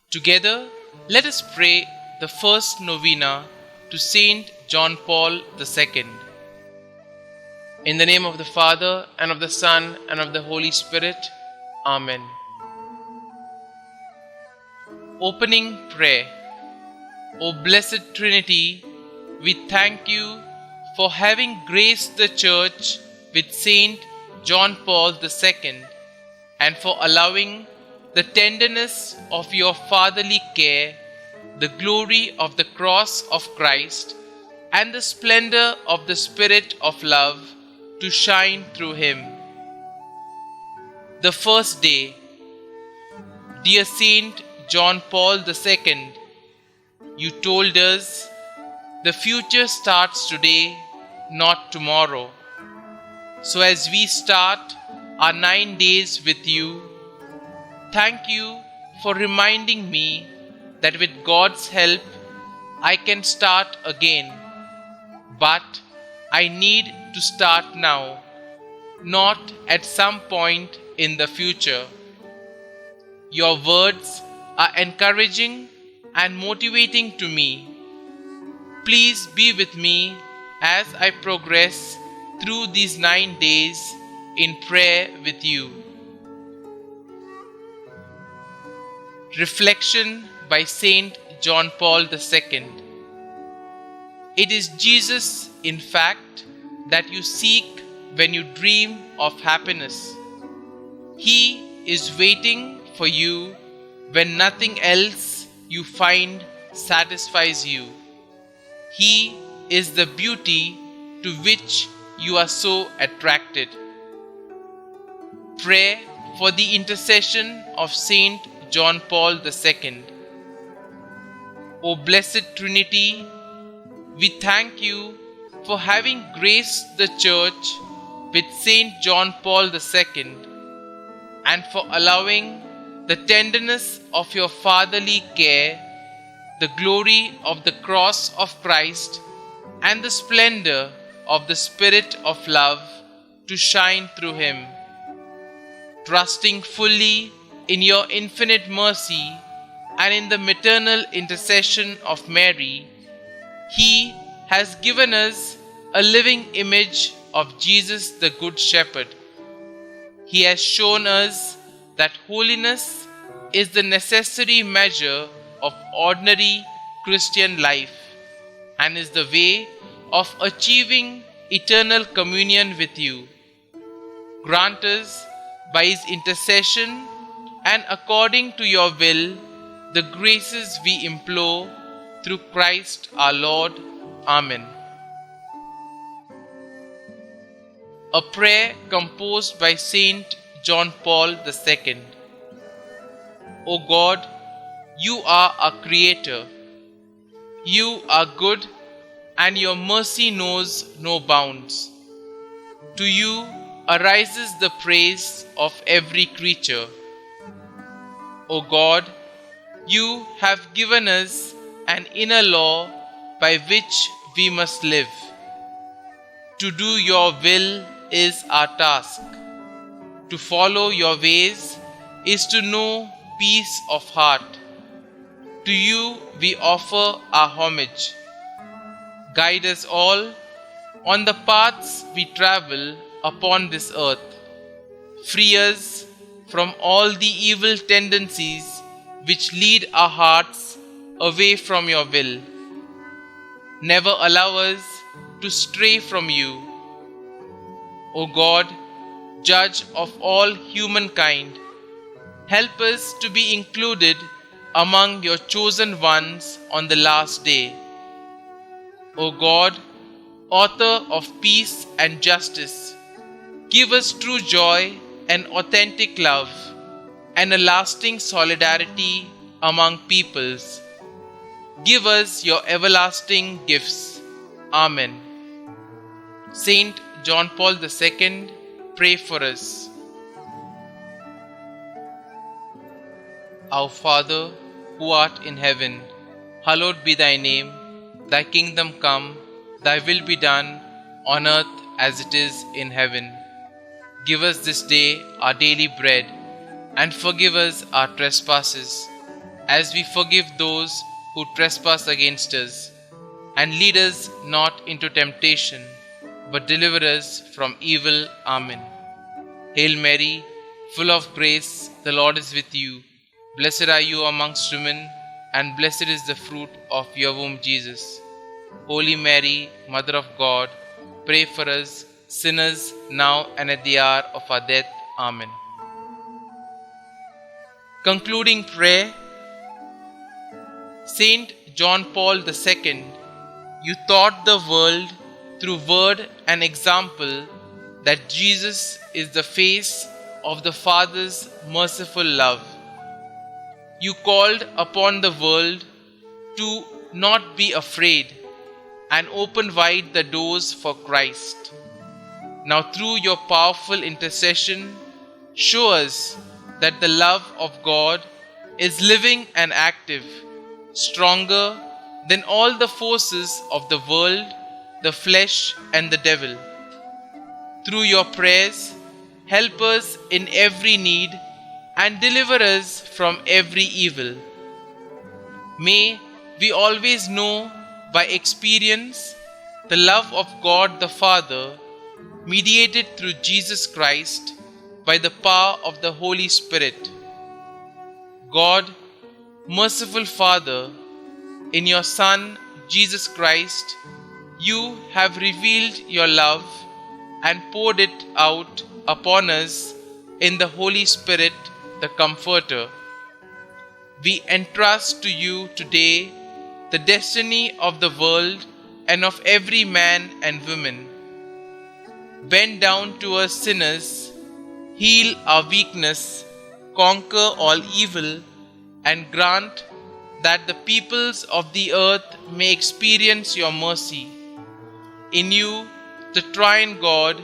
Together, let us pray the first novena to Saint John Paul II. In the name of the Father, and of the Son, and of the Holy Spirit. Amen. Opening Prayer. O Blessed Trinity, we thank you for having graced the Church with Saint John Paul II and for allowing the tenderness of your fatherly care, the glory of the cross of Christ, and the splendor of the Spirit of love to shine through him. The first day. Dear Saint John Paul II, you told us, the future starts today, not tomorrow. So as we start our 9 days with you, thank you for reminding me that with God's help, I can start again. But I need to start now, not at some point in the future. Your words are encouraging and motivating to me. Please be with me as I progress through these 9 days in prayer with you. Reflection by Saint John Paul II. It is Jesus, in fact, that you seek when you dream of happiness. He is waiting for you when nothing else you find satisfies you. He is the beauty to which you are so attracted. Pray for the intercession of Saint John Paul II. O Blessed Trinity, we thank you for having graced the Church with Saint John Paul II and for allowing the tenderness of your fatherly care, the glory of the cross of Christ, and the splendor of the Spirit of love to shine through him. Trusting fully in your infinite mercy and in the maternal intercession of Mary, he has given us a living image of Jesus the Good Shepherd. He has shown us that holiness is the necessary measure of ordinary Christian life and is the way of achieving eternal communion with you. Grant us, by his intercession and according to your will, the graces we implore through Christ our Lord. Amen. A prayer composed by Saint John Paul II. O God, you are our Creator. You are good, and your mercy knows no bounds. To you arises the praise of every creature. O God, you have given us an inner law by which we must live. To do your will is our task. To follow your ways is to know peace of heart. To you we offer our homage. Guide us all on the paths we travel upon this earth. Free us from all the evil tendencies which lead our hearts away from your will. Never allow us to stray from you. O God, Judge of all humankind, help us to be included among your chosen ones on the last day. O God, Author of peace and justice, give us true joy and authentic love and a lasting solidarity among peoples. Give us your everlasting gifts. Amen. Saint John Paul II, pray for us. Our Father, who art in heaven, hallowed be thy name. Thy kingdom come, thy will be done, on earth as it is in heaven. Give us this day our daily bread, and forgive us our trespasses, as we forgive those who trespass against us. And lead us not into temptation, but deliver us from evil. Amen. Hail Mary, full of grace, the Lord is with you. Blessed are you amongst women, and blessed is the fruit of your womb, Jesus. Holy Mary, Mother of God, pray for us sinners now and at the hour of our death. Amen. Concluding prayer. Saint John Paul II, you taught the world through word and example that Jesus is the face of the Father's merciful love. You called upon the world to not be afraid and open wide the doors for Christ. Now, through your powerful intercession, show us that the love of God is living and active, stronger than all the forces of the world, the flesh, and the devil. Through your prayers, help us in every need and deliver us from every evil. May we always know by experience the love of God the Father, mediated through Jesus Christ by the power of the Holy Spirit. God, merciful Father, in your Son, Jesus Christ, you have revealed your love and poured it out upon us in the Holy Spirit, the Comforter. We entrust to you today the destiny of the world and of every man and woman. Bend down to us sinners, heal our weakness, conquer all evil, and grant that the peoples of the earth may experience your mercy. In you, the Triune God,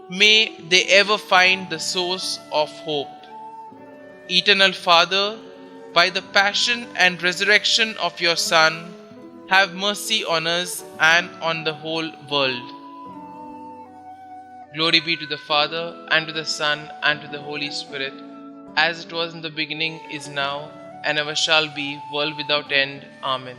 may they ever find the source of hope. Eternal Father, by the passion and resurrection of your Son, have mercy on us and on the whole world. Glory be to the Father, and to the Son, and to the Holy Spirit, as it was in the beginning, is now, and ever shall be, world without end. Amen.